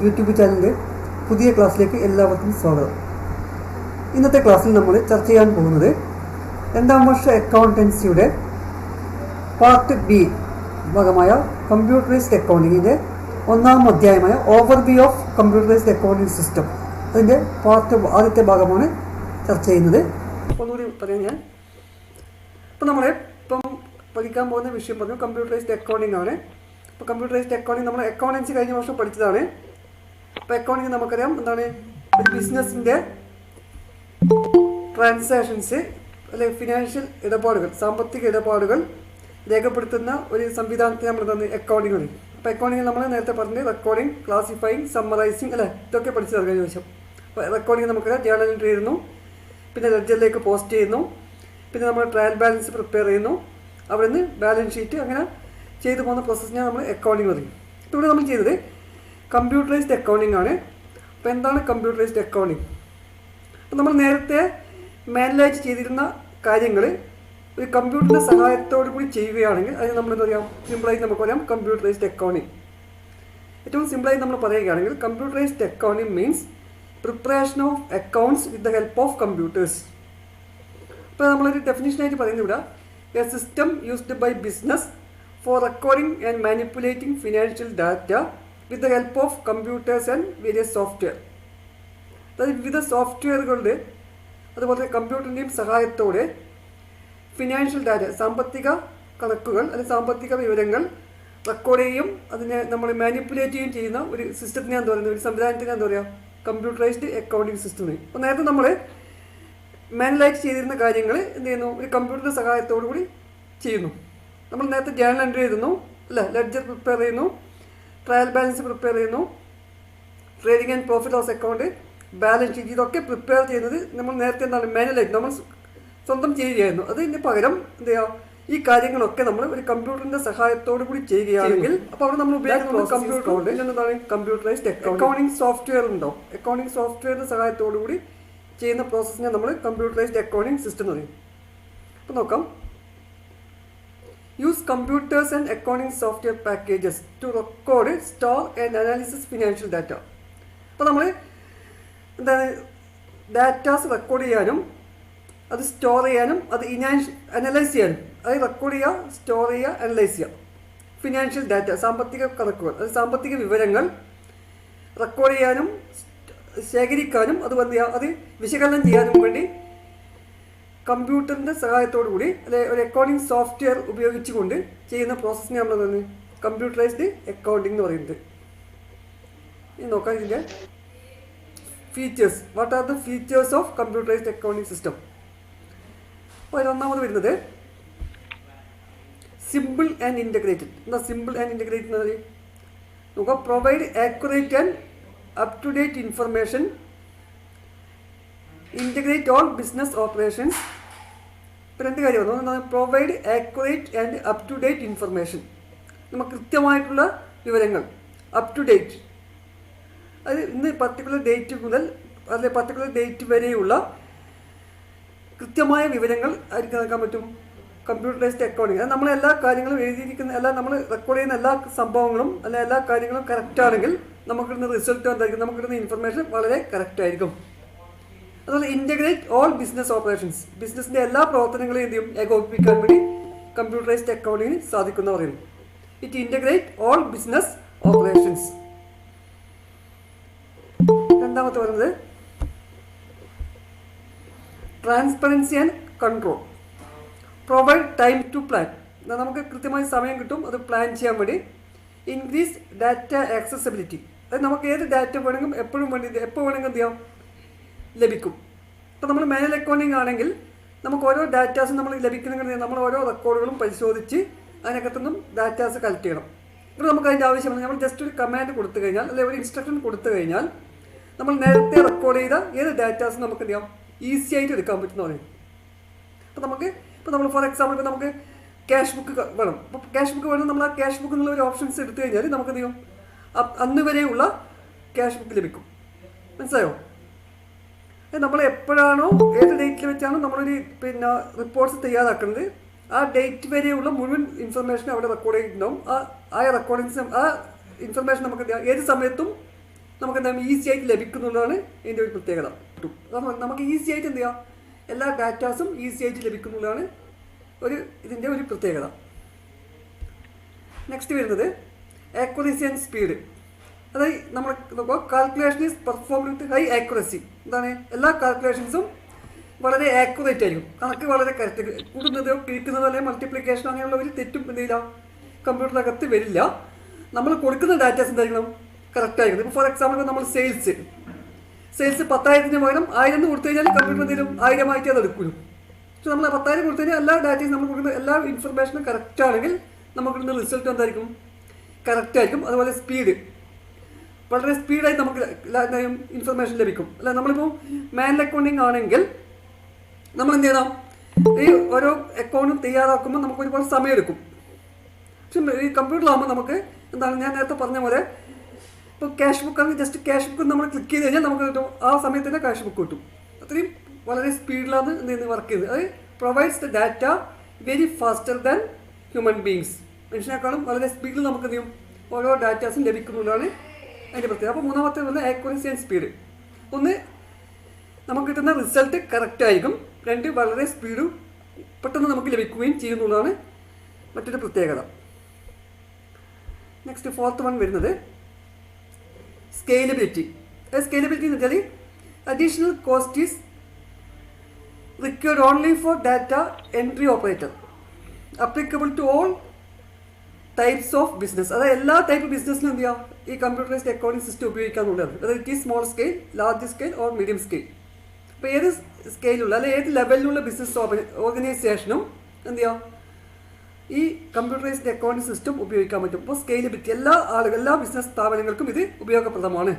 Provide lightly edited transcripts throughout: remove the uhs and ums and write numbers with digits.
YouTube ചാനലിൻ്റെ പുതിയ ക്ലാസ്സിലേക്ക് എല്ലാവർക്കും സ്വാഗതം. ഇന്നത്തെ ക്ലാസ്സിൽ നമ്മൾ ചർച്ച ചെയ്യാൻ പോകുന്നത് രണ്ടാം വർഷ അക്കൗണ്ടൻസിയുടെ പാർട്ട് ബി ഭാഗമായ കമ്പ്യൂട്ടറൈസ്ഡ് അക്കൗണ്ടിങ്ങിൻ്റെ ഒന്നാം അധ്യായമായ overview of computerised accounting system, അതിൻ്റെ ആദ്യത്തെ ഭാഗമാണ് ചർച്ച ചെയ്യുന്നത്. ഒന്നുകൂടി പറയാം ഞാൻ. അപ്പോൾ ഇപ്പം പഠിക്കാൻ പോകുന്ന വിഷയം പറഞ്ഞു കമ്പ്യൂട്ടറൈസ്ഡ് അക്കൗണ്ടിങ് ആണ്. അപ്പോൾ കമ്പ്യൂട്ടറൈസ്ഡ് അക്കൗണ്ടിങ് നമ്മൾ അക്കൗണ്ടൻസി കഴിഞ്ഞ വർഷം പഠിച്ചതാണ്. അപ്പോൾ അക്കൗണ്ടിങ് നമുക്കറിയാം എന്താണ്, ഒരു ബിസിനസ്സിൻ്റെ ട്രാൻസാക്ഷൻസ് അല്ലെങ്കിൽ ഫിനാൻഷ്യൽ ഇടപാടുകൾ, സാമ്പത്തിക ഇടപാടുകൾ രേഖപ്പെടുത്തുന്ന ഒരു സംവിധാനത്തിന് നമ്മൾ തന്നെ അക്കൗണ്ടിങ് പറയും. അപ്പോൾ അക്കൗണ്ടിങ് നമ്മൾ നേരത്തെ പറഞ്ഞത് റെക്കോർഡിങ്, ക്ലാസിഫൈങ്, സമ്മറൈസിങ് അല്ലേ, ഇതൊക്കെ പഠിച്ചത് കഴിഞ്ഞ വർഷം. അപ്പോൾ റെക്കോർഡിങ് നമുക്കറിയാം ജേർണൽ എൻട്രി ചെയ്യുന്നു, പിന്നെ ലെഡ്ജറിലേക്ക് പോസ്റ്റ് ചെയ്യുന്നു, പിന്നെ നമ്മൾ ട്രയൽ ബാലൻസ് പ്രിപ്പയർ ചെയ്യുന്നു, അവിടെ നിന്ന് ബാലൻസ് ഷീറ്റ്, അങ്ങനെ ചെയ്തു പോകുന്ന പ്രോസസ്സിനാണ് നമ്മൾ അക്കൗണ്ടിങ് പറയും. ഇപ്പോൾ ഇവിടെ നമ്മൾ ചെയ്തത് കമ്പ്യൂട്ടറൈസ്ഡ് അക്കൗണ്ടിങ് ആണ്. അപ്പോൾ എന്താണ് കമ്പ്യൂട്ടറൈസ്ഡ് അക്കൗണ്ടിങ്? അപ്പോൾ നമ്മൾ നേരത്തെ മാനുവലായിട്ട് ചെയ്തിരുന്ന കാര്യങ്ങൾ ഒരു കമ്പ്യൂട്ടറിൻ്റെ സഹായത്തോടു കൂടി ചെയ്യുകയാണെങ്കിൽ അതിന് നമ്മൾ എന്താ പറയുക, സിമ്പിളായിട്ട് നമുക്ക് പറയാം കമ്പ്യൂട്ടറൈസ്ഡ് അക്കൗണ്ടിങ്. ഏറ്റവും സിമ്പിളായി നമ്മൾ പറയുകയാണെങ്കിൽ computerised accounting means preparation of accounts with the help of computers. ഇപ്പോൾ നമ്മളൊരു ഡെഫിനിഷനായിട്ട് പറയുന്നത് ഇവിടെ a system used by business for recording and manipulating financial data with the help of computers and various software. അതായത് വിവിധ സോഫ്റ്റ്വെയറുകളുടെ അതുപോലെ കമ്പ്യൂട്ടറിൻ്റെയും സഹായത്തോടെ ഫിനാൻഷ്യൽ ഡാറ്റ, സാമ്പത്തിക കണക്കുകൾ അല്ലെങ്കിൽ സാമ്പത്തിക വിവരങ്ങൾ റെക്കോർഡ് ചെയ്യും, അതിനെ നമ്മൾ മാനിപ്പുലേറ്റ് ചെയ്യുകയും ചെയ്യുന്ന ഒരു സിസ്റ്റത്തിനെ എന്താ പറയുന്നത്, ഒരു സംവിധാനത്തിനെ എന്താ പറയുക, കമ്പ്യൂട്ടറൈസ്ഡ് അക്കൗണ്ടിങ് സിസ്റ്റം. അപ്പോൾ നേരത്തെ നമ്മൾ മാനുവലായിട്ട് ചെയ്തിരുന്ന കാര്യങ്ങൾ എന്ത് ചെയ്യുന്നു, ഒരു കമ്പ്യൂട്ടറിൻ്റെ സഹായത്തോടു കൂടി ചെയ്യുന്നു. നമ്മൾ നേരത്തെ ജേർണൽ എൻട്രി എഴുതുന്നു അല്ലേ, ലെഡ്ജർ പ്രിപ്പയർ ചെയ്യുന്നു, ട്രയൽ ബാലൻസ് പ്രിപ്പയർ ചെയ്യുന്നു, trading and profit loss account, balance sheet, ഇതൊക്കെ പ്രിപ്പയർ ചെയ്യുന്നത് നമ്മൾ നേരത്തെ എന്താണ് മാനുവലായിട്ട് നമ്മൾ സ്വന്തം ചെയ്യുകയായിരുന്നു. അതിന് പകരം എന്ത് ചെയ്യുക, ഈ കാര്യങ്ങളൊക്കെ നമ്മൾ ഒരു കമ്പ്യൂട്ടറിൻ്റെ സഹായത്തോടു കൂടി ചെയ്യുകയാണെങ്കിൽ അപ്പോൾ അവിടെ നമ്മൾ ഉപയോഗിക്കുന്ന കമ്പ്യൂട്ടർ എന്താണ് കമ്പ്യൂട്ടറൈസ്ഡ് അക്കൗണ്ടിങ് സോഫ്റ്റ്വെയർ ഉണ്ടോ, അക്കൗണ്ടിങ് സോഫ്റ്റ്വെയറിൻ്റെ സഹായത്തോടു കൂടി ചെയ്യുന്ന പ്രോസസ്സിനെ നമ്മൾ കമ്പ്യൂട്ടറൈസ്ഡ് അക്കൗണ്ടിങ് സിസ്റ്റം എന്ന് പറയും. അപ്പോൾ നോക്കാം, use computers and accounting software packages to record, store and analysis financial data. അപ്പോൾ നമ്മൾ എന്താണ് ഡാറ്റാസ് റെക്കോർഡ് ചെയ്യാനും അത് സ്റ്റോർ ചെയ്യാനും അത് അനലൈസ് ചെയ്യാനും, അത് റെക്കോർഡ് ചെയ്യുക, സ്റ്റോർ ചെയ്യുക, അനലൈസ് ചെയ്യുക. ഫിനാൻഷ്യൽ ഡാറ്റ, സാമ്പത്തിക കണക്കുകൾ, അത് സാമ്പത്തിക വിവരങ്ങൾ റെക്കോർഡ് ചെയ്യാനും ശേഖരിക്കാനും അത് വിശകലനം ചെയ്യാനും വേണ്ടി കമ്പ്യൂട്ടറിൻ്റെ സഹായത്തോടു കൂടി അല്ലെങ്കിൽ ഒരു അക്കൗണ്ടിങ് സോഫ്റ്റ്വെയർ ഉപയോഗിച്ചുകൊണ്ട് ചെയ്യുന്ന പ്രോസസ്സിനെ നമ്മൾ തന്നെ കമ്പ്യൂട്ടറൈസ്ഡ് അക്കൗണ്ടിങ് എന്ന് പറയുന്നത്. ഇനി നോക്കാം ഇതിൻ്റെ features. What are the features of computerised accounting system? അപ്പോൾ അതിലൊന്നാമത് വരുന്നത് സിമ്പിൾ ആൻഡ് ഇൻ്റഗ്രേറ്റഡ്. എന്താ സിമ്പിൾ ആൻഡ് ഇൻ്റഗ്രേറ്റഡ് എന്ന് പറയുന്നത്? നോക്കാം, provide accurate and up to date information, integrate all business operations. ഇപ്പോൾ രണ്ട് കാര്യം വന്നു. Provide accurate and up to date information, നമുക്ക് കൃത്യമായിട്ടുള്ള വിവരങ്ങൾ, അപ് ടു ഡേറ്റ്, അത് ഇന്ന് പർട്ടിക്കുലർ ഡേറ്റ് മുതൽ അല്ലെങ്കിൽ പർട്ടിക്കുലർ ഡേറ്റ് വരെയുള്ള കൃത്യമായ വിവരങ്ങൾ ആയിരിക്കും നൽകാൻ പറ്റും കമ്പ്യൂട്ടറൈസ്ഡ് അക്കൗണ്ടിങ്. അത് നമ്മളെല്ലാ കാര്യങ്ങളും എഴുതിയിരിക്കുന്ന എല്ലാം നമ്മൾ റെക്കോർഡ് ചെയ്യുന്ന എല്ലാ സംഭവങ്ങളും അല്ല എല്ലാ കാര്യങ്ങളും കറക്റ്റ് ആണെങ്കിൽ നമുക്കിടുന്ന റിസൾട്ട് എന്തായിരിക്കും, നമുക്കിടുന്ന ഇൻഫർമേഷൻ വളരെ കറക്റ്റ് ആയിരിക്കും. അതുപോലെ ഇൻ്റഗ്രേറ്റ് ഓൾ ബിസിനസ് ഓപ്പറേഷൻസ്, ബിസിനസ്സിൻ്റെ എല്ലാ പ്രവർത്തനങ്ങളെയും എന്ത് ചെയ്യും, ഏകോപിപ്പിക്കാൻ വേണ്ടി കമ്പ്യൂട്ടറൈസ്ഡ് അക്കൗണ്ടിങ്ങിന് സാധിക്കുന്ന പറയുന്നു. It integrate all business operations. രണ്ടാമത്തെ പറയുന്നത് transparency and control. Provide time to plan, നമുക്ക് കൃത്യമായി സമയം കിട്ടും അത് പ്ലാൻ ചെയ്യാൻ വേണ്ടി. ഇൻക്രീസ് ഡാറ്റ ആക്സസിബിലിറ്റി, അതായത് നമുക്ക് ഏത് ഡാറ്റ വേണമെങ്കിലും എപ്പോഴും എപ്പോൾ വേണമെങ്കിലും എന്ത് ചെയ്യാം, ലഭിക്കും. ഇപ്പോൾ നമ്മൾ മാനുവൽ അക്കൗണ്ടിങ് ആണെങ്കിൽ നമുക്ക് ഓരോ ഡാറ്റാസും നമ്മൾ ലഭിക്കണമെങ്കിൽ നമ്മൾ ഓരോ റെക്കോർഡുകളും പരിശോധിച്ച് അതിനകത്തുനിന്നും ഡാറ്റാസ് കളക്ട് ചെയ്യണം. ഇപ്പോൾ നമുക്ക് അതിൻ്റെ ആവശ്യമില്ല, നമ്മൾ ജസ്റ്റ് ഒരു കമാൻഡ് കൊടുത്തു കഴിഞ്ഞാൽ അല്ലെങ്കിൽ ഒരു ഇൻസ്ട്രക്ഷൻ കൊടുത്തു കഴിഞ്ഞാൽ നമ്മൾ നേരത്തെ റെക്കോർഡ് ചെയ്ത ഏത് ഡാറ്റാസും നമുക്ക് എന്ത് ചെയ്യാം, ഈസി ആയിട്ട് എടുക്കാൻ പറ്റുന്ന പറയും. അപ്പോൾ നമ്മൾ ഫോർ എക്സാമ്പിൾ ഇപ്പോൾ നമുക്ക് ക്യാഷ് ബുക്ക് വേണം. അപ്പോൾ ക്യാഷ് ബുക്ക് വേണം, നമ്മൾ ആ ക്യാഷ് ബുക്ക് എന്നുള്ള ഒരു ഓപ്ഷൻസ് എടുത്തു കഴിഞ്ഞാൽ നമുക്ക് എന്ത് ചെയ്യും, അന്ന് വരെയുള്ള ക്യാഷ് ബുക്ക് ലഭിക്കും. മനസ്സിലായോ? നമ്മൾ എപ്പോഴാണോ ഏത് ഡേറ്റിൽ വെച്ചാണോ നമ്മളൊരു റിപ്പോർട്ട്സ് തയ്യാറാക്കുന്നത് ആ ഡേറ്റ് വരെയുള്ള മുഴുവൻ ഇൻഫർമേഷൻ അവിടെ റെക്കോർഡ് ചെയ്തിട്ടുണ്ടാവും. ആ റെക്കോർഡിങ്സ് ആ ഇൻഫർമേഷൻ നമുക്ക് ഏത് സമയത്തും നമുക്ക് എന്താ ഈസി ആയിട്ട് ലഭിക്കുന്നുള്ളതാണ് ഇതിൻ്റെ ഒരു പ്രത്യേകത. നമുക്ക് ഈസി ആയിട്ട് എന്ത് ചെയ്യാം, എല്ലാ ഡാറ്റാസും ഈസി ആയിട്ട് ലഭിക്കുന്നുള്ളതാണ് ഇതിൻ്റെ ഒരു പ്രത്യേകത. നെക്സ്റ്റ് വരുന്നത് ആക്യുറസി ആൻഡ് സ്പീഡ്. അതായത് നമ്മൾ calculation is performed with high accuracy. എന്താണ്, എല്ലാ കാൽക്കുലേഷൻസും വളരെ ആക്യുറേറ്റ് ആയിരിക്കും, കണക്ക് വളരെ കറക്റ്റ്, കൂടുന്നതോ കിഴിക്കുന്നതോ അല്ലെങ്കിൽ മൾട്ടിപ്ലിക്കേഷൻ അങ്ങനെയുള്ള ഒരു തെറ്റും എന്തെയില്ല കമ്പ്യൂട്ടറിനകത്ത് വരില്ല. നമ്മൾ കൊടുക്കുന്ന ഡാറ്റാസ് എന്തായിരിക്കണം, കറക്റ്റ് ആയിരിക്കും. ഇപ്പോൾ ഫോർ എക്സാമ്പിൾ നമ്മൾ സെയിൽസ് 10,000 പകരം 1000 കൊടുത്തു കഴിഞ്ഞാൽ കമ്പ്യൂട്ടർ എന്തെങ്കിലും 1000 ആയിട്ട് അത് എടുക്കും. പക്ഷെ നമ്മൾ 10,000 കൊടുത്തു കഴിഞ്ഞാൽ എല്ലാ ഡാറ്റയും നമ്മൾ കൊടുക്കുന്ന എല്ലാ ഇൻഫർമേഷനും കറക്റ്റ് ആണെങ്കിൽ നമുക്ക് കിട്ടുന്ന റിസൾട്ട് എന്തായിരിക്കും, കറക്റ്റ് ആയിരിക്കും. അതുപോലെ സ്പീഡ്, വളരെ സ്പീഡായി നമുക്ക് ഇൻഫർമേഷൻ ലഭിക്കും. അല്ല നമ്മളിപ്പോൾ മാനുവൽ അക്കൗണ്ടിങ് ആണെങ്കിൽ നമ്മൾ എന്ത് ചെയ്യണം, ഈ ഓരോ അക്കൗണ്ടും തയ്യാറാക്കുമ്പോൾ നമുക്ക് ഒരുപാട് സമയമെടുക്കും. പക്ഷെ ഈ കമ്പ്യൂട്ടറിലാകുമ്പോൾ നമുക്ക് എന്താണ്, ഞാൻ നേരത്തെ പറഞ്ഞ പോലെ ഇപ്പോൾ ക്യാഷ് ബുക്കാണെങ്കിൽ ജസ്റ്റ് ക്യാഷ് ബുക്ക് നമ്മൾ ക്ലിക്ക് ചെയ്ത് കഴിഞ്ഞാൽ നമുക്ക് കിട്ടും, ആ സമയത്ത് തന്നെ ക്യാഷ് ബുക്ക് കിട്ടും. അത്രയും വളരെ സ്പീഡിലാണ് എന്ത് ചെയ്യുന്നത്, വർക്ക് ചെയ്യുന്നത്. അത് provides the data very faster than human beings. മനുഷ്യനേക്കാളും വളരെ സ്പീഡിൽ നമുക്ക് എന്ത് ചെയ്യും, ഓരോ ഡാറ്റാസും ലഭിക്കുന്നതാണ് അതിൻ്റെ പ്രത്യേകത. അപ്പോൾ മൂന്നാമത്തെ പറഞ്ഞാൽ ആക്യുറസി ആൻഡ് സ്പീഡ്. ഒന്ന്, നമുക്ക് കിട്ടുന്ന റിസൾട്ട് കറക്റ്റ് ആയിരിക്കും. രണ്ട്, വളരെ സ്പീഡും പെട്ടെന്ന് നമുക്ക് ലഭിക്കുകയും ചെയ്യുന്നതാണ് മറ്റൊരു പ്രത്യേകത. നെക്സ്റ്റ് ഫോർത്ത് വൺ വരുന്നത് സ്കെയിലബിലിറ്റി. സ്കെയിലബിലിറ്റി എന്ന് വെച്ചാൽ additional cost is required only for data entry operator applicable to all types of business. അതായത് എല്ലാ ടൈപ്പ് ബിസിനസ്സിലും എന്ത് ചെയ്യുക, ഈ കമ്പ്യൂട്ടറൈസ്ഡ് അക്കൗണ്ടിംഗ് സിസ്റ്റം ഉപയോഗിക്കാന്നുള്ളതാണ്. അതായത് it is small scale, large scale or medium scale. അപ്പോൾ ഏത് സ്കെയിലുള്ള അല്ലെങ്കിൽ ഏത് ലെവലിലുള്ള ബിസിനസ് ഓർഗനൈസേഷനും എന്ത് ചെയ്യുക, ഈ കമ്പ്യൂട്ടറൈസ്ഡ് അക്കൗണ്ടിംഗ് സിസ്റ്റം ഉപയോഗിക്കാൻ പറ്റും. അപ്പോൾ സ്കെയിലബിലിറ്റി എല്ലാ ബിസിനസ് സ്ഥാപനങ്ങൾക്കും ഇത് ഉപയോഗപ്രദമാണ്.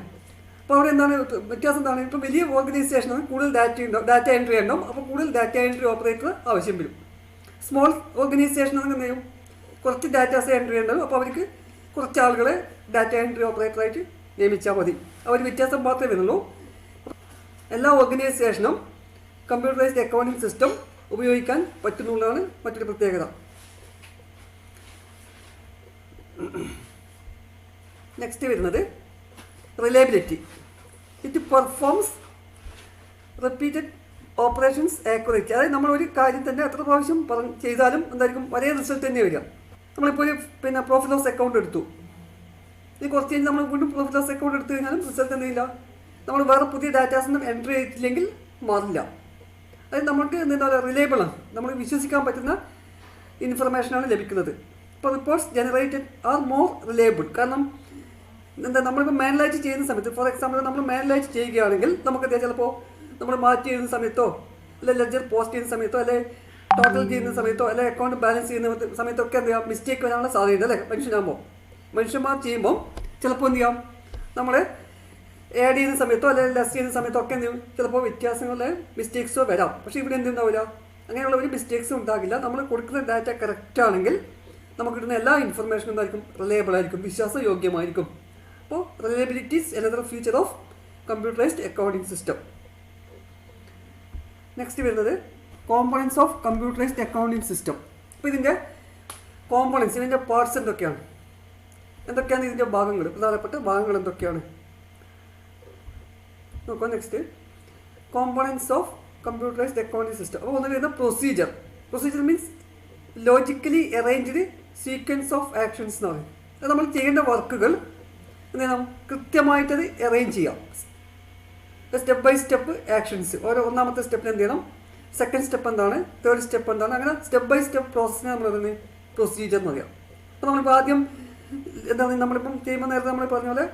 അപ്പോൾ അവിടെ എന്താണ് വ്യത്യാസം, എന്താണ്, ഇപ്പോൾ വലിയ ഓർഗനൈസേഷനാണ് കൂടുതൽ ഡാറ്റ എൻട്രി ഉണ്ടാവും. അപ്പോൾ കൂടുതൽ ഡാറ്റ എൻട്രി ഓപ്പറേറ്റർ ആവശ്യം വരും. സ്മോൾ ഓർഗനൈസേഷൻ ആണെങ്കിൽ എന്ത് ചെയ്യും, കുറച്ച് ഡാറ്റാസ് എൻട്രി ഉണ്ടാവും. അപ്പോൾ അവർക്ക് കുറച്ച് ആളുകളെ ഡാറ്റ എൻട്രി ഓപ്പറേറ്ററായിട്ട് നിയമിച്ചാൽ മതി. അവർ വ്യത്യാസം മാത്രമേ വരുന്നുള്ളൂ. എല്ലാ ഓർഗനൈസേഷനും കമ്പ്യൂട്ടറൈസ്ഡ് അക്കൗണ്ടിംഗ് സിസ്റ്റം ഉപയോഗിക്കാൻ പറ്റുന്നതാണ് മറ്റൊരു പ്രത്യേകത. നെക്സ്റ്റ് വരുന്നത് reliability. It performs repeated operations accurate. അതായത് നമ്മൾ ഒരു കാര്യം തന്നെ എത്ര പ്രാവശ്യം ചെയ്താലും എന്തായിരിക്കും, ഒരേ റിസൾട്ട് തന്നെ വരിക. നമ്മളിപ്പോൾ ഒരു പ്രോഫിറ്റ് ലോസ് അക്കൗണ്ട് എടുത്തു, ഇത് കുറച്ച് കഴിഞ്ഞ് നമ്മൾ വീണ്ടും പ്രോഫിറ്റ് ലോസ് അക്കൗണ്ട് എടുത്തു കഴിഞ്ഞാലും റിസൾട്ട് എന്തെയില്ല, നമ്മൾ വേറെ പുതിയ ഡാറ്റാസൊന്നും എൻട്രി ചെയ്തിട്ടില്ലെങ്കിൽ മാറില്ല. അതായത് നമുക്ക് എന്താ പറയുക, റിലയബിളാണ്, നമ്മൾ വിശ്വസിക്കാൻ പറ്റുന്ന ഇൻഫർമേഷനാണ് ലഭിക്കുന്നത്. ഇപ്പോൾ reports generated are more reliable. കാരണം എന്താ, നമ്മളിപ്പോൾ മാനുവലായിട്ട് ചെയ്യുന്ന സമയത്ത്, ഫോർ എക്സാമ്പിൾ നമ്മൾ മാനുവലായിട്ട് ചെയ്യുകയാണെങ്കിൽ നമുക്ക് ചിലപ്പോൾ നമ്മൾ മാറ്റി ചെയ്യുന്ന സമയത്തോ അല്ലെങ്കിൽ ലെഡ്ജർ പോസ്റ്റ് ചെയ്യുന്ന സമയത്തോ അല്ലെങ്കിൽ ടോട്ടൽ ചെയ്യുന്ന സമയത്തോ അല്ലെങ്കിൽ അക്കൗണ്ട് ബാലൻസ് ചെയ്യുന്ന സമയത്തൊക്കെ എന്ത് ചെയ്യാം, മിസ്റ്റേക്ക് വരാനുള്ള സാധ്യത അല്ലേ. മനുഷ്യന്മാർ ചെയ്യുമ്പോൾ ചിലപ്പോൾ എന്ത് ചെയ്യാം, നമ്മൾ ആഡ് ചെയ്യുന്ന സമയത്തോ അല്ലെങ്കിൽ ലെസ് ചെയ്യുന്ന സമയത്തോ ഒക്കെ എന്ത് ചെയ്യും, ചിലപ്പോൾ വ്യത്യാസങ്ങളോ മിസ്റ്റേക്സോ വരാം. പക്ഷേ ഇവിടെ എന്തുണ്ടാവില്ല, അങ്ങനെയുള്ള ഒരു മിസ്റ്റേക്സും ഉണ്ടാകില്ല. നമ്മൾ കൊടുക്കുന്ന ഡാറ്റ കറക്റ്റ് ആണെങ്കിൽ നമുക്ക് കിട്ടുന്ന എല്ലാ ഇൻഫർമേഷനും എന്തായിരിക്കും, റിലയബിൾ ആയിരിക്കും, വിശ്വാസയോഗ്യമായിരിക്കും. അപ്പോൾ reliability is another feature of computerized accounting system. Next വരുന്നത് components of computerized accounting system. അപ്പോൾ ഇതിൻ്റെ കോമ്പണൻസ്, ഇതിൻ്റെ പാർട്സ് എന്തൊക്കെയാണ് ഇതിൻ്റെ ഭാഗങ്ങൾ, പ്രധാനപ്പെട്ട ഭാഗങ്ങൾ എന്തൊക്കെയാണ് നോക്കാം. Next components of computerized accounting system. അപ്പോൾ ഒന്ന് വരുന്ന procedure means logically arranged sequence of actions എന്ന് പറയും. അത് നമ്മൾ ചെയ്യേണ്ട വർക്കുകൾ എന്ത് ചെയ്യണം, കൃത്യമായിട്ടത് അറേഞ്ച് ചെയ്യാം. സ്റ്റെപ്പ് ബൈ സ്റ്റെപ്പ് ആക്ഷൻസ്, ഒന്നാമത്തെ സ്റ്റെപ്പിന് എന്ത് ചെയ്യണം, സെക്കൻഡ് സ്റ്റെപ്പ് എന്താണ്, തേർഡ് സ്റ്റെപ്പ് എന്താണ്, അങ്ങനെ സ്റ്റെപ്പ് ബൈ സ്റ്റെപ്പ് പ്രോസസ്സിനെ നമ്മൾ പറയുന്നത് പ്രൊസീജിയർ എന്ന് പറയാം. അപ്പോൾ നമ്മളിപ്പോൾ ആദ്യം എന്താണ്, നമ്മളിപ്പം ചെയ്യുമ്പോൾ നേരത്തെ നമ്മൾ പറഞ്ഞ പോലെ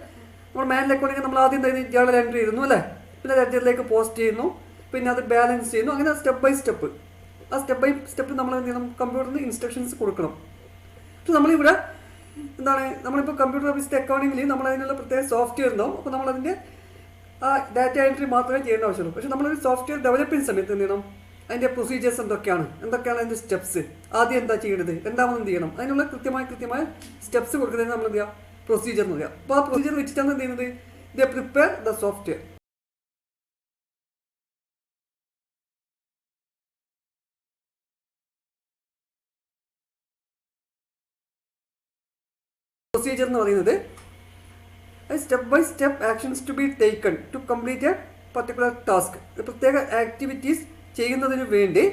നമ്മൾ മാനുവൽ അക്കൗണ്ടിങ് നമ്മൾ ആദ്യം ജേണൽ എൻട്രി ചെയ്യുന്നു അല്ലേ, പിന്നെ ലെഡ്ജറിലേക്ക് പോസ്റ്റ് ചെയ്യുന്നു, പിന്നെ അത് ബാലൻസ് ചെയ്യുന്നു, അങ്ങനെ സ്റ്റെപ്പ് ബൈ സ്റ്റെപ്പ്. ആ സ്റ്റെപ്പ് ബൈ സ്റ്റെപ്പ് നമ്മൾ എന്ത് ചെയ്യണം, കമ്പ്യൂട്ടറിന് ഇൻസ്ട്രക്ഷൻസ് കൊടുക്കണം. പക്ഷെ നമ്മളിവിടെ എന്താണ്, നമ്മളിപ്പോൾ കമ്പ്യൂട്ടർ ബേസ്ഡ് അക്കൗണ്ടിങ്ങിൽ നമ്മൾ അതിനുള്ള പ്രത്യേക സോഫ്റ്റ്വെയർ ഉണ്ടാവും. അപ്പോൾ നമ്മളതിൻ്റെ ആ ഡാറ്റ എൻട്രി മാത്രമേ ചെയ്യേണ്ട ആവശ്യമുള്ളൂ. പക്ഷേ നമ്മളൊരു സോഫ്റ്റ്വെയർ ഡെവലപ്പ് ചെയ്യുന്ന സമയത്ത് എന്ത് ചെയ്യണം, അതിൻ്റെ പ്രൊസീജിയേഴ്സ് എന്തൊക്കെയാണ് അതിൻ്റെ സ്റ്റെപ്സ്, ആദ്യം എന്താ ചെയ്യേണ്ടത്, രണ്ടാമത് എന്ത് ചെയ്യണം, അതിനുള്ള കൃത്യമായ സ്റ്റെപ്സ് കൊടുക്കുന്നതിന് നമ്മൾ എന്ത് ചെയ്യുക, പ്രൊസീജിയർ എന്ന് പറയുക. അപ്പോൾ ആ പ്രൊസീജിയർ വെച്ചിട്ടാണ് എന്ത് ചെയ്യുന്നത്, they prepare the software. Procedure എന്ന് പറയുന്നത് step by step actions to be taken to complete a particular task. പ്രത്യേക ആക്ടിവിറ്റീസ് ചെയ്യുന്നതിന് വേണ്ടി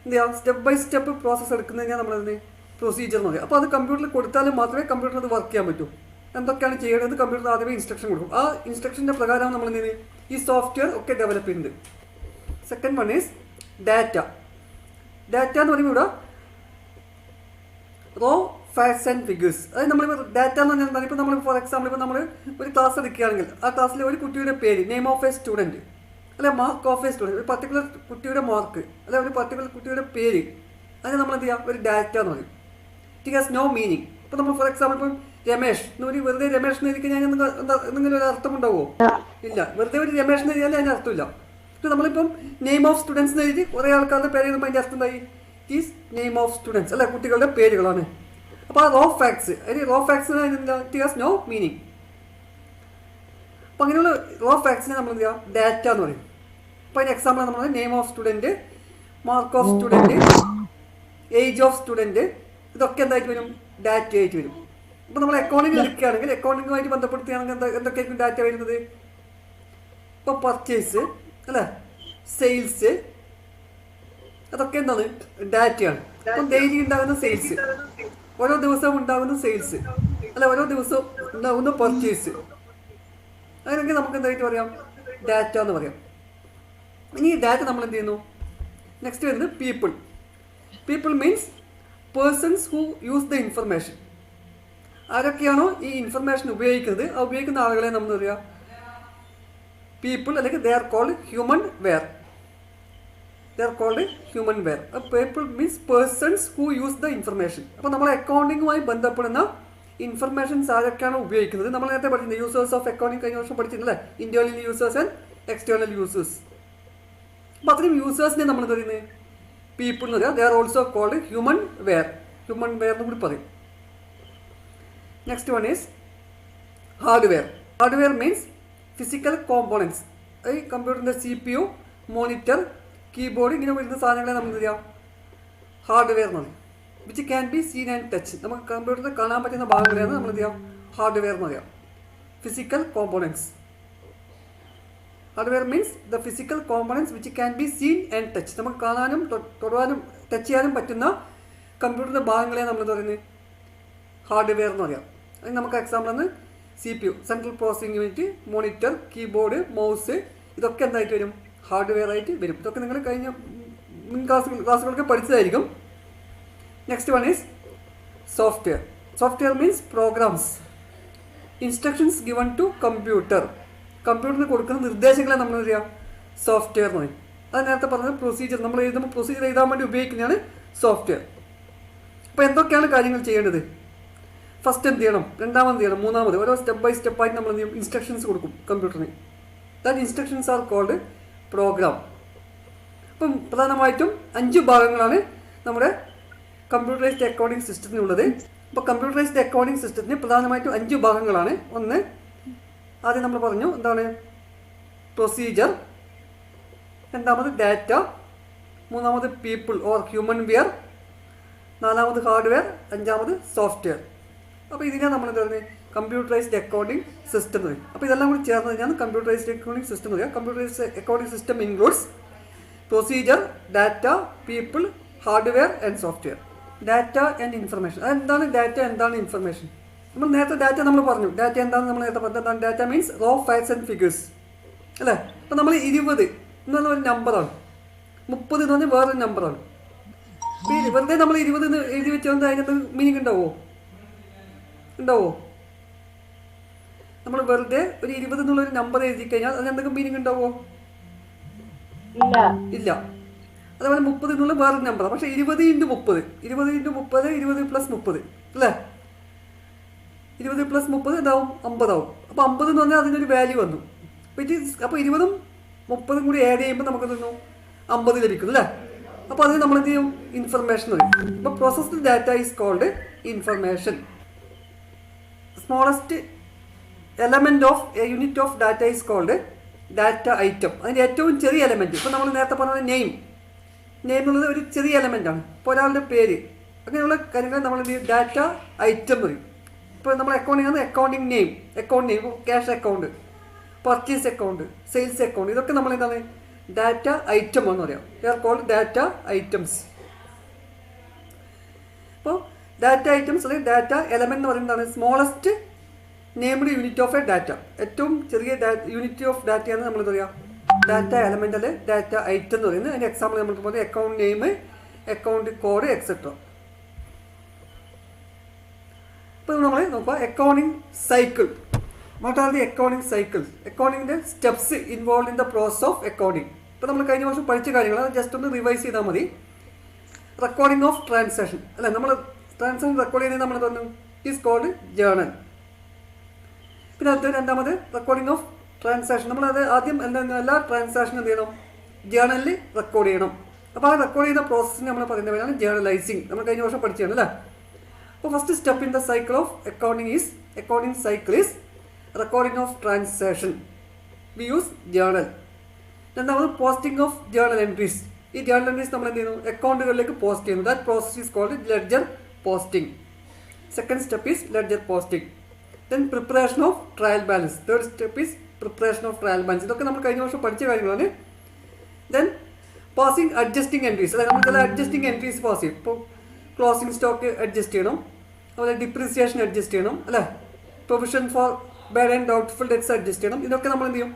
എന്ത് ചെയ്യുക, സ്റ്റെപ്പ് ബൈ സ്റ്റെപ്പ് പ്രോസസ്സ് എടുക്കുന്നതിനാണ് നമ്മളതിന് പ്രൊസീജിയർ എന്ന് പറയും. അപ്പോൾ അത് കമ്പ്യൂട്ടറിൽ കൊടുത്താലും മാത്രമേ കമ്പ്യൂട്ടറിൽ അത് വർക്ക് ചെയ്യാൻ പറ്റൂ. എന്തൊക്കെയാണ് ചെയ്യേണ്ടത് കമ്പ്യൂട്ടറിൽ ആദ്യമേ ഇൻസ്ട്രക്ഷൻ കൊടുക്കും. ആ ഇൻസ്ട്രക്ഷൻ്റെ പ്രകാരം നമ്മൾ എന്ത് ചെയ്യുന്നത് ഈ സോഫ്റ്റ്വെയർ ഒക്കെ ഡെവലപ്പ് ചെയ്യുന്നുണ്ട്. Second one is data. Data എന്ന് പറയുമ്പോൾ ഇവിടെ റോ ഫാക്ട്സ് ആൻഡ് ഫിഗേഴ്സ്. അതായത് നമ്മളിപ്പോൾ ഡാറ്റ എന്ന് പറഞ്ഞാൽ എന്താണ്, ഇപ്പോൾ നമ്മൾ ഫോർ എക്സാമ്പിൾ ഇപ്പോൾ നമ്മൾ ഒരു ക്ലാസ് എടുക്കുകയാണെങ്കിൽ ആ ക്ലാസ്സിലെ ഒരു കുട്ടിയുടെ പേര്, നെയിം ഓഫ് എ സ്റ്റുഡൻറ്റ്, അല്ലെ മാർക്ക് ഓഫ് എ സ്റ്റുഡൻറ്റ്, ഒരു പർട്ടിക്കുലർ കുട്ടിയുടെ മാർക്ക്, അല്ലെ ഒരു പർട്ടിക്കുലർ കുട്ടിയുടെ പേര്, അതിന് നമ്മൾ എന്ത് ചെയ്യുക, ഒരു ഡാറ്റ എന്ന് പറയും. It has no meaning. ഇപ്പോൾ നമ്മൾ ഫോർ എക്സാമ്പിൾ ഇപ്പം രമേഷ് എന്നൊരു വെറുതെ രമേഷ് എന്ന് എഴുതി ഞാൻ എന്തെങ്കിലും ഒരു അർത്ഥം ഉണ്ടാവുമോ? ഇല്ല. വെറുതെ ഒരു രമേഷ് എന്ന് എഴുതിയാൽ അതിൻ്റെ അർത്ഥമില്ല. ഇപ്പോൾ നമ്മളിപ്പം നെയിം ഓഫ് സ്റ്റുഡൻസ് എന്ന് എഴുതി കുറേ ആൾക്കാരുടെ പേര് എഴുതുമ്പോൾ അതിൻ്റെ അർത്ഥം എന്തായി, ഈസ് നെയിം ഓഫ് സ്റ്റുഡൻസ്, അല്ലെ കുട്ടികളുടെ പേരുകളാണ്. അപ്പോൾ ആ റോ ഫാക്ട്സ്, അതിന് റോ ഫാക്ട്സിന് ഇറ്റ് ഹാസ് നോ മീനിങ്. അപ്പോൾ അങ്ങനെയുള്ള റോ ഫാക്ട്സിനെ നമ്മൾ എന്ത് ചെയ്യുക, ഡാറ്റ എന്ന് പറയും. അപ്പോൾ അതിന് എക്സാമ്പിൾ നമ്മൾ name of student, mark of student, age of student, ഇതൊക്കെ എന്തായിട്ട് വരും, ഡാറ്റ ആയിട്ട് വരും. ഇപ്പോൾ നമ്മൾ അക്കൗണ്ടിങ് എടുക്കുകയാണെങ്കിൽ അക്കൗണ്ടിങ്ങുമായിട്ട് ബന്ധപ്പെടുത്തുകയാണെങ്കിൽ എന്തൊക്കെയായിരിക്കും ഡാറ്റ വരുന്നത്? ഇപ്പോൾ പർച്ചേസ്, അല്ലേ, സെയിൽസ്, അതൊക്കെ എന്താണ്, ഡാറ്റയാണ്. അപ്പം ഡെയിലി ഉണ്ടാകുന്ന സെയിൽസ്, ഓരോ ദിവസവും ഉണ്ടാകുന്ന സെയിൽസ്, അല്ല ഓരോ ദിവസവും ഉണ്ടാകുന്ന പർച്ചേസ്, അങ്ങനെയൊക്കെ നമുക്ക് എന്തായിട്ട് പറയാം, ഡാറ്റ എന്ന് പറയാം. ഇനി ഈ ഡാറ്റ നമ്മൾ എന്ത് ചെയ്യുന്നു, നെക്സ്റ്റ് വരുന്നത് people. People means persons who use the information. ആരൊക്കെയാണോ ഈ ഇൻഫർമേഷൻ ഉപയോഗിക്കുന്നത് ആ ഉപയോഗിക്കുന്ന ആളുകളെ നമ്മൾ പറയുക പീപ്പിൾ, അല്ലെങ്കിൽ they are called human wear. They are called human wear. People means persons who use the information. അപ്പോൾ നമ്മൾ അക്കൗണ്ടിങ്ങുമായി ബന്ധപ്പെടുന്ന ഇൻഫർമേഷൻസ് ആരൊക്കെയാണോ ഉപയോഗിക്കുന്നത്, നമ്മൾ നേരത്തെ പഠിച്ചിട്ടുണ്ട് യൂസേഴ്സ് ഓഫ് അക്കൗണ്ടിങ് കഴിഞ്ഞ വർഷം പഠിച്ചിട്ടുണ്ടല്ലേ, internal users and external users. അപ്പോൾ അത്രയും യൂസേഴ്സിനെ നമ്മൾ എന്താ പറയുന്നത്, പീപ്പിൾ എന്ന് പറയുക. They are also called human ware. Human ware എന്ന് കൂടി പറയും. Next one is hardware. Hardware means physical components. ഈ കമ്പ്യൂട്ടറിൻ്റെ CPU, മോണിറ്റർ, കീബോർഡ്, ഇങ്ങനെ വരുന്ന സാധനങ്ങളെ നമ്മൾ എന്ത് ചെയ്യാം, ഹാർഡ്വെയർ എന്ന് പറയും. Which can be seen and touch. നമുക്ക് കമ്പ്യൂട്ടറിൽ കാണാൻ പറ്റുന്ന ഭാഗങ്ങളെയാണ് നമ്മൾ എന്ത് ചെയ്യാം, ഹാർഡ്വെയർ എന്ന് പറയാം. Physical components. Hardware means the physical components which can be seen and touch. നമുക്ക് കാണാനും തൊടുവാനും ടച്ച് ചെയ്യാനും പറ്റുന്ന കമ്പ്യൂട്ടറിൻ്റെ ഭാഗങ്ങളെ നമ്മൾ എന്താ പറയുന്നത്, ഹാർഡ്വെയർ എന്ന് പറയാം. അതിന് നമുക്ക് എക്സാമ്പിൾ ആണ് CPU, central processing unit, monitor, keyboard, mouse, ഇതൊക്കെ എന്തായിട്ട് വരും, ഹാർഡ്വെയർ ആയിട്ട് വരും. ഇതൊക്കെ നിങ്ങൾ കഴിഞ്ഞ മുൻ ക്ലാസ്സുകളൊക്കെ പഠിച്ചതായിരിക്കും. Next one is software. Software means programs, instructions given to computer. കമ്പ്യൂട്ടറിന് കൊടുക്കുന്ന നിർദ്ദേശങ്ങളെ നമ്മൾ എന്താ ചെയ്യുക, സോഫ്റ്റ്വെയർ എന്ന് പറയും. അത് നേരത്തെ പറഞ്ഞത് പ്രൊസീജിയർ, നമ്മൾ എഴുതുമ്പോൾ പ്രൊസീജിയർ എഴുതാൻ വേണ്ടി ഉപയോഗിക്കുന്നതാണ് സോഫ്റ്റ്വെയർ. അപ്പോൾ എന്തൊക്കെയാണ് കാര്യങ്ങൾ ചെയ്യേണ്ടത്, ഫസ്റ്റ് എന്ത് ചെയ്യണം, രണ്ടാമത് ചെയ്യണം, മൂന്നാമത്, ഓരോ സ്റ്റെപ്പ് ബൈ സ്റ്റെപ്പായിട്ട് നമ്മൾ എന്ത് ചെയ്യും, ഇൻസ്ട്രക്ഷൻസ് കൊടുക്കും കമ്പ്യൂട്ടറിന്. That instructions are called program. അപ്പം പ്രധാനമായിട്ടും 5 ഭാഗങ്ങളാണ് നമ്മുടെ കമ്പ്യൂട്ടറൈസ്ഡ് അക്കൗണ്ടിങ് സിസ്റ്റത്തിനുള്ളത്. അപ്പോൾ കമ്പ്യൂട്ടറൈസ്ഡ് അക്കൗണ്ടിങ് സിസ്റ്റത്തിന് പ്രധാനമായിട്ടും 5 ഭാഗങ്ങളാണ്. ഒന്ന് ആദ്യം നമ്മൾ പറഞ്ഞു എന്താണ്, പ്രൊസീജിയർ. രണ്ടാമത് ഡാറ്റ. മൂന്നാമത് പീപ്പിൾ ഓർ ഹ്യൂമൻ വെയർ. നാലാമത് ഹാർഡ്വെയർ. അഞ്ചാമത് സോഫ്റ്റ്വെയർ. അപ്പോൾ ഇതിനെ നമ്മൾ എന്താ പറയുന്നത്, കമ്പ്യൂട്ടറൈസ്ഡ് അക്കൗണ്ടിങ് സിസ്റ്റം എന്ന് പറയും. അപ്പോൾ ഇതെല്ലാം കൂടി ചേർന്ന് കഴിഞ്ഞാൽ കമ്പ്യൂട്ടറൈസ്ഡ് അക്കൗണ്ടിങ് സിസ്റ്റം എന്ന് പറയുക. Computerised accounting system includes procedure, data, people, hardware and software. Data and information. അതെന്താണ് ഡാറ്റ, എന്താണ് ഇൻഫർമേഷൻ? നമ്മൾ നേരത്തെ ഡാറ്റ നമ്മൾ പറഞ്ഞു. ഡാറ്റ എന്താണെന്ന് നമ്മൾ നേരത്തെ പറഞ്ഞത് എന്താണ്, data means raw facts and figures, അല്ലേ. അപ്പോൾ നമ്മൾ 20 എന്ന് പറഞ്ഞ ഒരു നമ്പറാണ്, 30 എന്ന് പറഞ്ഞാൽ വേറൊരു നമ്പറാണ്. വെറുതെ നമ്മൾ 20 എന്ന് എഴുതി വെച്ചുകൊണ്ട് അതിനകത്ത് മീനിങ് ഉണ്ടാവുമോ? നമ്മൾ വെറുതെ ഒരു 20 എന്നുള്ളൊരു നമ്പർ എഴുതി കഴിഞ്ഞാൽ അതിന് എന്തെങ്കിലും മീനിങ് ഉണ്ടാവുമോ? ഇല്ല. അതേപോലെ 30 എന്നുള്ള വേറൊരു നമ്പറാണ്. പക്ഷേ 20 × 30, 20 × 30, 20 + 30, അല്ലേ. 20 + 30 എന്താവും, 50 ആവും. അപ്പോൾ 50 എന്ന് പറഞ്ഞാൽ അതിനൊരു വാല്യൂ വന്നു. അപ്പോൾ 20ഉം 30ഉം കൂടി ആഡ് ചെയ്യുമ്പോൾ നമുക്ക് തന്നു 50 ലഭിക്കുന്നു, അല്ലേ. അപ്പോൾ അതിന് നമ്മൾ എന്ത് ചെയ്യും, ഇൻഫർമേഷൻ പറയും. അപ്പോൾ processed data is called information. Smallest element of a unit of data is called data item. അതിൻ്റെ ഏറ്റവും ചെറിയ എലമെൻറ്റ്, ഇപ്പോൾ നമ്മൾ നേരത്തെ പറഞ്ഞത് നെയിം എന്നുള്ളത് ഒരു ചെറിയ എലമെൻ്റാണ്. ഇപ്പോൾ ഒരാളുടെ പേര്, അങ്ങനെയുള്ള കാര്യങ്ങൾ നമ്മൾ എന്ത് ചെയ്യും, ഡാറ്റ ഐറ്റം പറയും. ഇപ്പോൾ നമ്മൾ അക്കൗണ്ടിങ് ആണ് accounting name, cash account, purchase account, sales account, ഇതൊക്കെ നമ്മൾ എന്താണ് ഡാറ്റ ഐറ്റം എന്ന് പറയാം. They are called data items. അപ്പോൾ ഡാറ്റ ഐറ്റംസ് അല്ലെങ്കിൽ ഡാറ്റ എലമെന്റ് എന്ന് പറയുന്നതാണ് smallest named unit of a data. ഏറ്റവും ചെറിയ യൂണിറ്റ് ഓഫ് ഡാറ്റയാണ് നമ്മൾ എന്താ പറയുക ഡാറ്റ എലമെന്റ് അല്ലെങ്കിൽ ഡാറ്റ ഐറ്റം എന്ന് പറയുന്നത്. അതിൻ്റെ എക്സാമ്പിൾ നമുക്ക് പറയുന്നത് account name, account code etcetera. ഇപ്പോൾ നമ്മൾ നോക്കുക accounting cycle. What are the accounting cycles? അക്കൗണ്ടിങ്ങിൻ്റെ steps involve in the process of accounting. ഇപ്പോൾ നമ്മൾ കഴിഞ്ഞ വർഷം പഠിച്ച കാര്യങ്ങൾ അത് ജസ്റ്റ് ഒന്ന് റിവൈസ് ചെയ്താൽ മതി. റെക്കോർഡിംഗ് ഓഫ് ട്രാൻസാക്ഷൻ അല്ല, നമ്മൾ ട്രാൻസാക്ഷൻ റെക്കോർഡ് ചെയ്യുന്നത് നമ്മൾ പറഞ്ഞു ഈസ് കോൾഡ് ജേർണൽ. പിന്നെ അത് രണ്ടാമത് റെക്കോർഡിംഗ് ഓഫ് ട്രാൻസാക്ഷൻ. നമ്മളത് ആദ്യം എല്ലാ ട്രാൻസാക്ഷനും എന്ത് ചെയ്യണം ജേർണലിൽ റെക്കോർഡ് ചെയ്യണം. അപ്പോൾ ആ റെക്കോർഡ് ചെയ്യുന്ന പ്രോസസ്സിന് നമ്മൾ പറയുന്ന പേരാണ് ജേർണലൈസിങ്. നമ്മൾ കഴിഞ്ഞ വർഷം പഠിച്ചതാണ് അല്ലേ. അപ്പോൾ first step in the cycle of accounting cycle is recording of transaction. We use journal. രണ്ടാമത് പോസ്റ്റിംഗ് ഓഫ് ജേർണൽ എൻട്രീസ്. ഈ ജേർണൽ എൻട്രീസ് നമ്മൾ എന്ത് ചെയ്യുന്നു അക്കൗണ്ടുകളിലേക്ക് പോസ്റ്റ് ചെയ്യുന്നു. That process is called ledger posting. Second step is ledger posting. Then preparation of trial balance. Third step is preparation of trial balance. ഇതൊക്കെ നമ്മൾ കഴിഞ്ഞ വർഷം പഠിച്ച കാര്യങ്ങളാണ്. Then passing adjusting entries. അതായത് നമ്മൾ ചില അഡ്ജസ്റ്റിംഗ് എൻട്രീസ് പാസ് ചെയ്യും. ഇപ്പോൾ ക്ലോസിംഗ് സ്റ്റോക്ക് അഡ്ജസ്റ്റ് ചെയ്യണം, അതുപോലെ ഡിപ്രീസിയേഷൻ അഡ്ജസ്റ്റ് ചെയ്യണം അല്ലേ, provision for bad and doubtful debts adjust ചെയ്യണം. ഇതൊക്കെ നമ്മൾ എന്ത് ചെയ്യും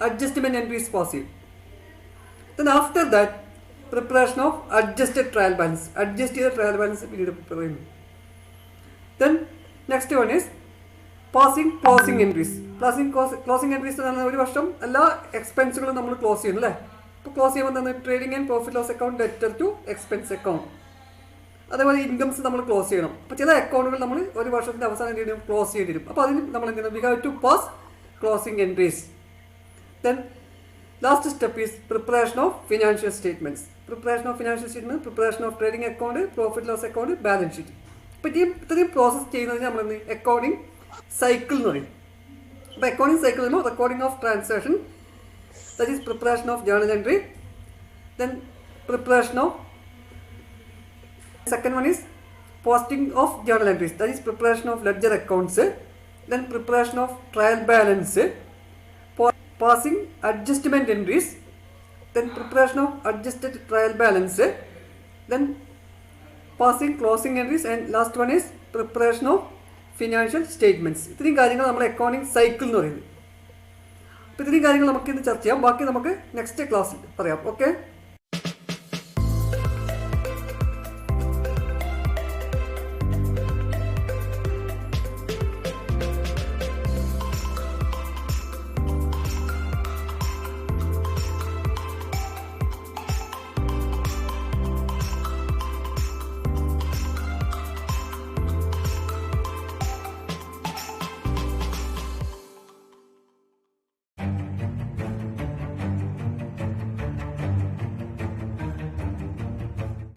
അഡ്ജസ്റ്റ്മെൻറ്റ് എൻട്രീസ് പാസ് ചെയ്യും. Then after that preparation of adjusted trial balance. Adjust ചെയ്ത ട്രയൽ ബാലൻസ് പിന്നീട് പ്രിപ്പയർ ചെയ്യുന്നു. Then next one is passing closing entries. Closing entries എന്ന് പറഞ്ഞാൽ ഒരു വർഷം എല്ലാ എക്സ്പെൻസുകളും നമ്മൾ ക്ലോസ് ചെയ്യുന്നു അല്ലേ. ഇപ്പോൾ ക്ലോസ് ചെയ്യുമ്പോൾ തന്നെ trading and profit loss account, debtor to expense account, അതേപോലെ ഇൻകംസ് നമ്മൾ ക്ലോസ് ചെയ്യണം. അപ്പോൾ ചില അക്കൗണ്ടുകൾ നമ്മൾ ഒരു വർഷത്തിൻ്റെ അവസാനം എന്ത് ചെയ്യണം ക്ലോസ് ചെയ്തിരും. അപ്പോൾ അതിന് നമ്മൾ എന്ത് ചെയ്യണം we have to pass closing entries. Then last step is preparation of financial statements. Preparation of trading account, profit loss account, balance sheet. അപ്പോൾ ഇത്രയും പ്രോസസ്സ് ചെയ്യുന്നതിന് നമ്മൾ അക്കൗണ്ടിങ് സൈക്കിൾ എന്ന് പറയും. അപ്പോൾ അക്കൗണ്ടിങ് സൈക്കിൾ എന്ന് പറയുമ്പോൾ recording of transaction, that is preparation of journal entry. Then preparation of second one is posting of journal entries, that is preparation of ledger accounts. Then preparation of trial balance, passing adjustment entries, then preparation of adjusted trial balance, then passing closing entries, and last one is preparation of financial statements. ഇത്രയും കാര്യങ്ങൾ നമ്മൾ accounting cycle എന്ന് പറയുന്നത്. അപ്പോൾ ഇത്രയും കാര്യങ്ങൾ നമുക്ക് ഇന്ന് ചർച്ച ചെയ്യാം. ബാക്കി നമുക്ക് നെക്സ്റ്റ് ക്ലാസ്സിൽ പറയാം. ഓക്കെ.